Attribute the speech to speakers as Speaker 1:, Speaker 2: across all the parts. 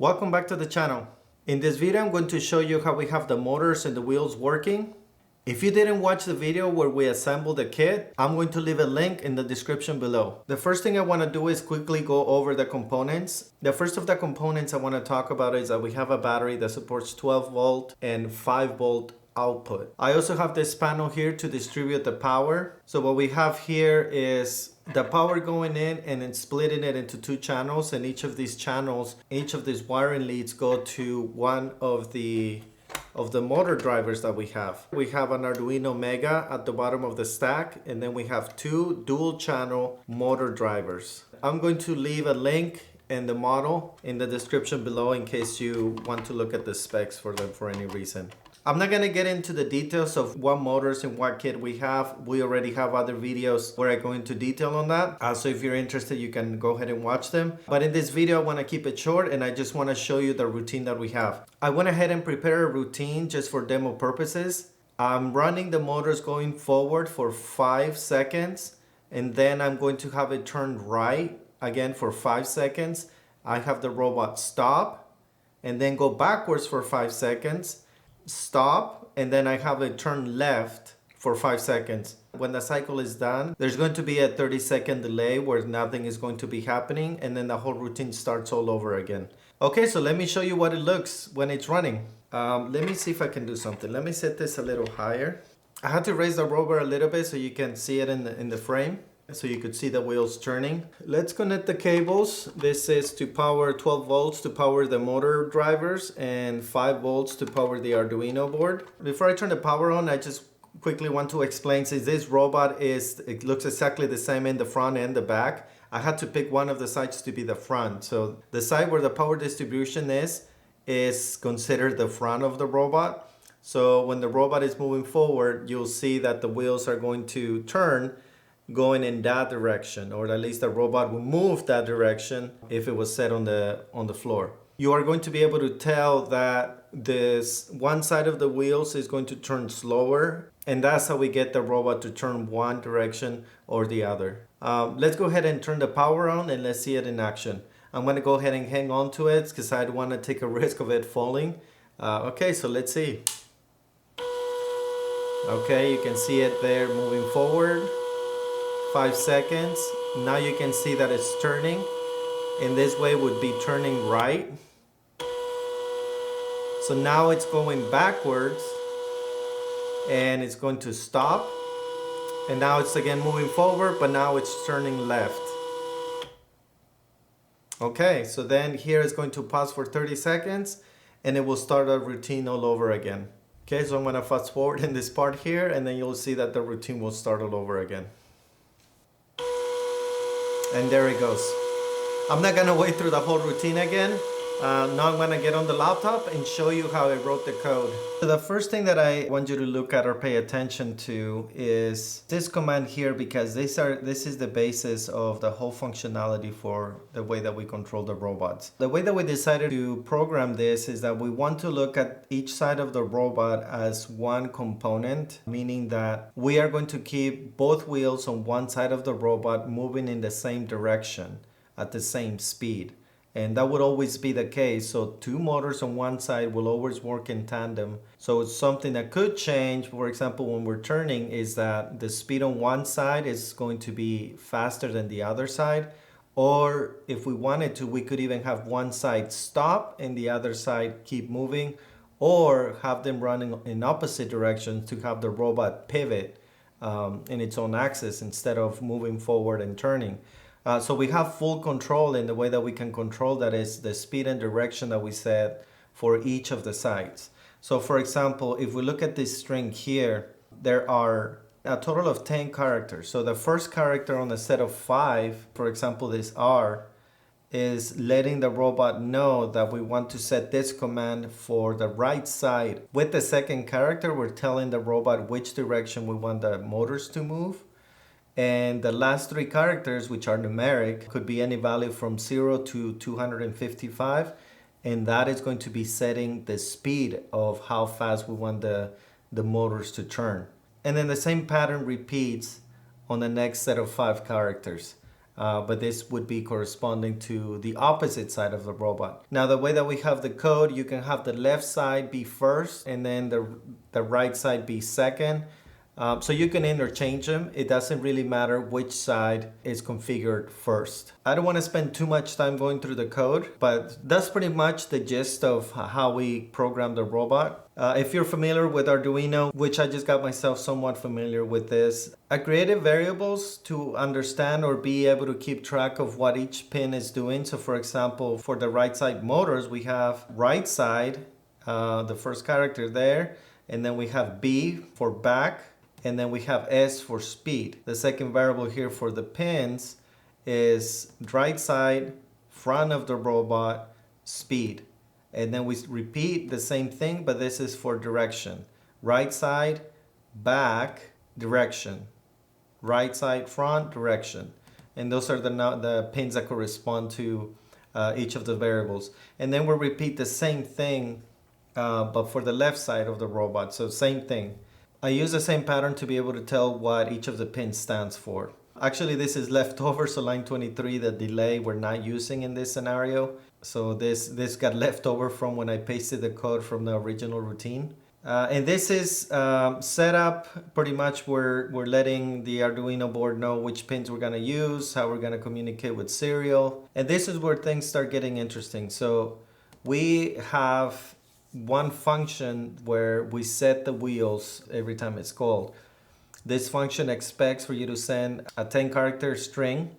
Speaker 1: Welcome back to the channel. In this video, I'm going to show you how we have the motors and the wheels working. If you didn't watch the video where we assembled the kit, I'm going to leave a link in the description below. The first thing I want to do is quickly go over the components. The first of the components I want to talk about is that we have a battery that supports 12 volt and 5 volt output. I also have this panel here to distribute the power. So what we have here is the power going in and then splitting it into two channels, and each of these channels, each of these wiring leads go to one of the motor drivers that we have. We have an Arduino Mega at the bottom of the stack, and then we have two dual channel motor drivers. I'm going to leave a link and the model in the description below in case you want to look at the specs for them for any reason. I'm not going to get into the details of what motors and what kit we have. We already have other videos where I go into detail on that. So if you're interested, you can go ahead and watch them. But in this video, I want to keep it short and I just want to show you the routine that we have. I went ahead and prepared a routine just for demo purposes. I'm running the motors going forward for 5 seconds, and then I'm going to have it turned right again for 5 seconds. I have the robot stop and then go backwards for 5 seconds. Stop, and then I have it turn left for 5 seconds. When the cycle is done, there's going to be a 30-second delay where nothing is going to be happening, and then the whole routine starts all over again. Okay, so let me show you what it looks when it's running. Let me see if I can do something. Let me set this a little higher. I had to raise the robot a little bit so you can see it in the frame, so you could see the wheels turning. Let's connect the cables. This is to power 12 volts to power the motor drivers and 5 volts to power the Arduino board. Before I turn the power on, I just quickly want to explain, since this robot it looks exactly the same in the front and the back, I had to pick one of the sides to be the front. So the side where the power distribution is considered the front of the robot. So when the robot is moving forward, you'll see that the wheels are going to turn going in that direction, or at least the robot will move that direction if it was set on the floor. You are going to be able to tell that this one side of the wheels is going to turn slower, and that's how we get the robot to turn one direction or the other. Let's go ahead and turn the power on and let's see it in action. I'm going to go ahead and hang on to it because I don't want to take a risk of it falling. Okay, so let's see. Okay, you can see it there moving forward. 5 seconds. Now you can see that it's turning. In this way it would be turning right. So now it's going backwards and it's going to stop. And now it's again moving forward, but now it's turning left. Okay, so then here it's going to pause for 30 seconds and it will start a routine all over again. Okay, so I'm going to fast forward in this part here, and then you'll see that the routine will start all over again. And there it goes. I'm not gonna wait through the whole routine again. Now I'm gonna get on the laptop and show you how I wrote the code. So the first thing that I want you to look at or pay attention to is this command here, because this is the basis of the whole functionality for the way that we control the robots. The way that we decided to program this is that we want to look at each side of the robot as one component, meaning that we are going to keep both wheels on one side of the robot moving in the same direction at the same speed. And that would always be the case. So two motors on one side will always work in tandem. So it's something that could change, for example, when we're turning, is that the speed on one side is going to be faster than the other side. Or if we wanted to, we could even have one side stop and the other side keep moving, or have them running in opposite directions to have the robot pivot in its own axis instead of moving forward and turning. So we have full control, in the way that we can control that is the speed and direction that we set for each of the sides. So for example, if we look at this string here, there are a total of 10 characters. So the first character on a set of 5, for example this R, is letting the robot know that we want to set this command for the right side. With the second character, we're telling the robot which direction we want the motors to move. And the last 3 characters, which are numeric, could be any value from 0 to 255. And that is going to be setting the speed of how fast we want the motors to turn. And then the same pattern repeats on the next set of 5 characters. but this would be corresponding to the opposite side of the robot. Now the way that we have the code, you can have the left side be first and then the right side be second. So you can interchange them. It doesn't really matter which side is configured first. I don't want to spend too much time going through the code, but that's pretty much the gist of how we program the robot. If you're familiar with Arduino, which I just got myself somewhat familiar with this, I created variables to understand or be able to keep track of what each pin is doing. So for example, for the right side motors, we have right side, the first character there, and then we have B for back, and then we have S for speed. The second variable here for the pins is right side, front of the robot, speed. And then we repeat the same thing, but this is for direction. Right side, back, direction. Right side, front, direction. And those are the pins that correspond to each of the variables. And then we'll repeat the same thing, but for the left side of the robot. So same thing. I use the same pattern to be able to tell what each of the pins stands for. Actually, this is leftover, so line 23, the delay we're not using in this scenario. So this got left over from when I pasted the code from the original routine. And this is set up pretty much we're letting the Arduino board know which pins we're going to use, how we're going to communicate with serial. And this is where things start getting interesting. So we have one function where we set the wheels every time it's called. This function expects for you to send a 10-character string,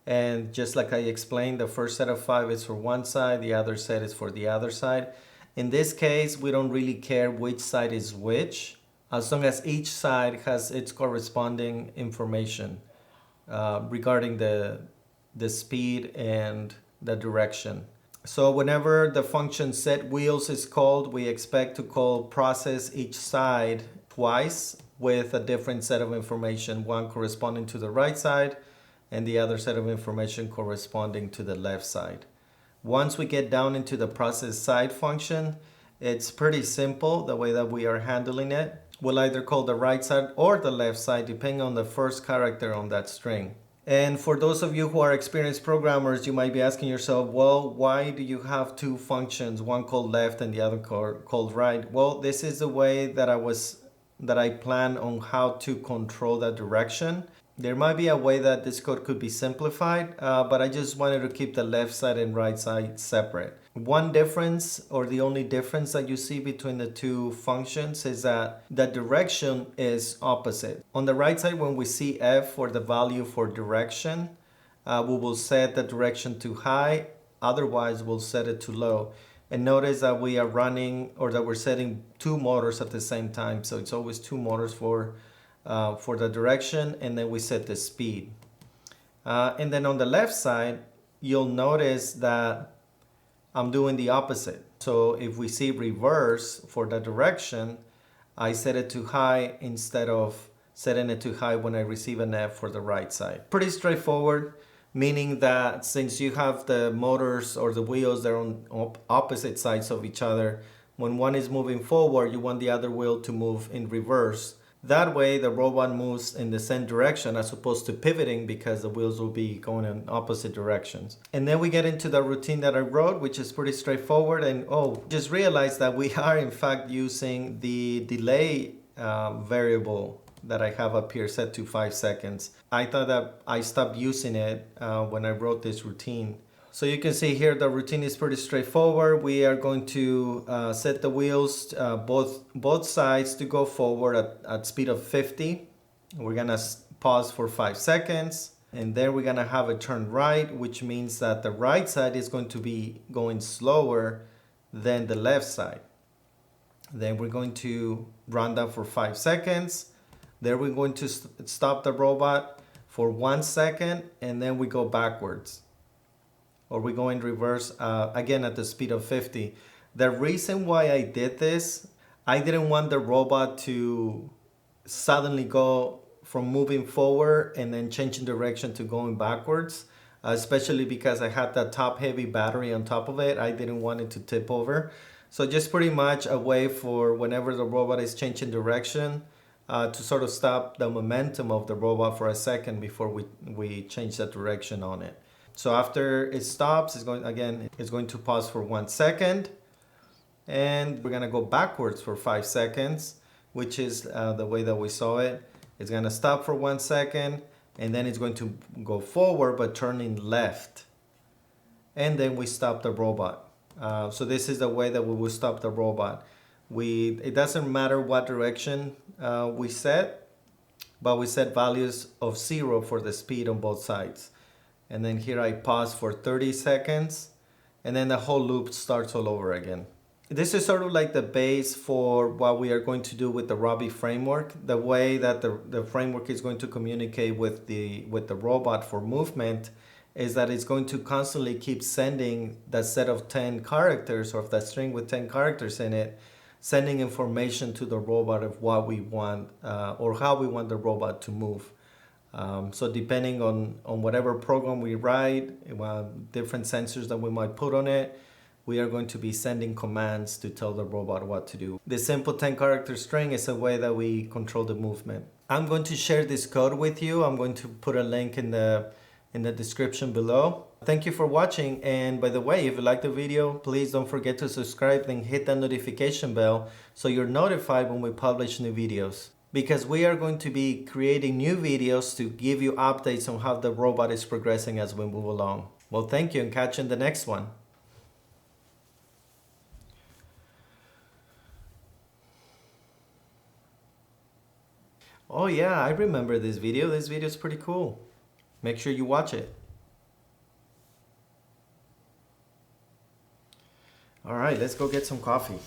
Speaker 1: and just like I explained, the first set of 5 is for one side, the other set is for the other side. In this case, we don't really care which side is which, as long as each side has its corresponding information regarding the speed and the direction. So whenever the function set wheels is called, we expect to call process each side twice with a different set of information, one corresponding to the right side and the other set of information corresponding to the left side. Once we get down into the process side function, it's pretty simple the way that we are handling it. We'll either call the right side or the left side depending on the first character on that string. And for those of you who are experienced programmers, you might be asking yourself, well, why do you have two functions, one called left and the other called right? Well, this is the way that I plan on how to control that direction. There might be a way that this code could be simplified, but I just wanted to keep the left side and right side separate. One difference, or the only difference that you see between the two functions, is that the direction is opposite. On the right side, when we see F for the value for direction, we will set the direction to high, otherwise we'll set it to low. And notice that we are running, or that we're setting two motors at the same time. So it's always two motors for the direction, and then we set the speed. And then on the left side, you'll notice that I'm doing the opposite. So if we see reverse for the direction, I set it to high instead of setting it to high when I receive an F for the right side. Pretty straightforward, meaning that since you have the motors or the wheels, they're on opposite sides of each other. When one is moving forward, you want the other wheel to move in reverse. That way the robot moves in the same direction as opposed to pivoting, because the wheels will be going in opposite directions. And then we get into the routine that I wrote, which is pretty straightforward. And just realize that we are in fact using the delay variable that I have up here set to 5 seconds. I thought that I stopped using it when I wrote this routine. So you can see here the routine is pretty straightforward. We are going to set the wheels, both sides, to go forward at speed of 50. We're gonna pause for 5 seconds, and then we're gonna have a turn right, which means that the right side is going to be going slower than the left side. Then we're going to run that for 5 seconds. Then we're going to stop the robot for 1 second, and then we go backwards. Or we go in reverse again at the speed of 50. The reason why I did this, I didn't want the robot to suddenly go from moving forward and then changing direction to going backwards, especially because I had that top heavy battery on top of it. I didn't want it to tip over. So just pretty much a way for whenever the robot is changing direction, to sort of stop the momentum of the robot for a second before we change the direction on it. So after it stops, it's going to pause for 1 second, and we're gonna go backwards for 5 seconds, which is the way that we saw it. It's gonna stop for 1 second, and then it's going to go forward but turning left, and then we stop the robot. So this is the way that we will stop the robot. It doesn't matter what direction we set, but we set values of 0 for the speed on both sides. And then here I pause for 30 seconds, and then the whole loop starts all over again. This is sort of like the base for what we are going to do with the Robbie framework. The way that the framework is going to communicate with the robot for movement is that it's going to constantly keep sending that set of 10 characters, or that string with 10 characters in it, sending information to the robot of what we want or how we want the robot to move. So depending on whatever program we write, different sensors that we might put on it, we are going to be sending commands to tell the robot what to do. The simple 10 character string is a way that we control the movement. I'm going to share this code with you. I'm going to put a link in the description below. Thank you for watching, and by the way, if you like the video, please don't forget to subscribe and hit that notification bell so you're notified when we publish new videos, because we are going to be creating new videos to give you updates on how the robot is progressing as we move along. Well, thank you, and catch you in the next one. Oh yeah, I remember this video. This video is pretty cool. Make sure you watch it. All right, let's go get some coffee.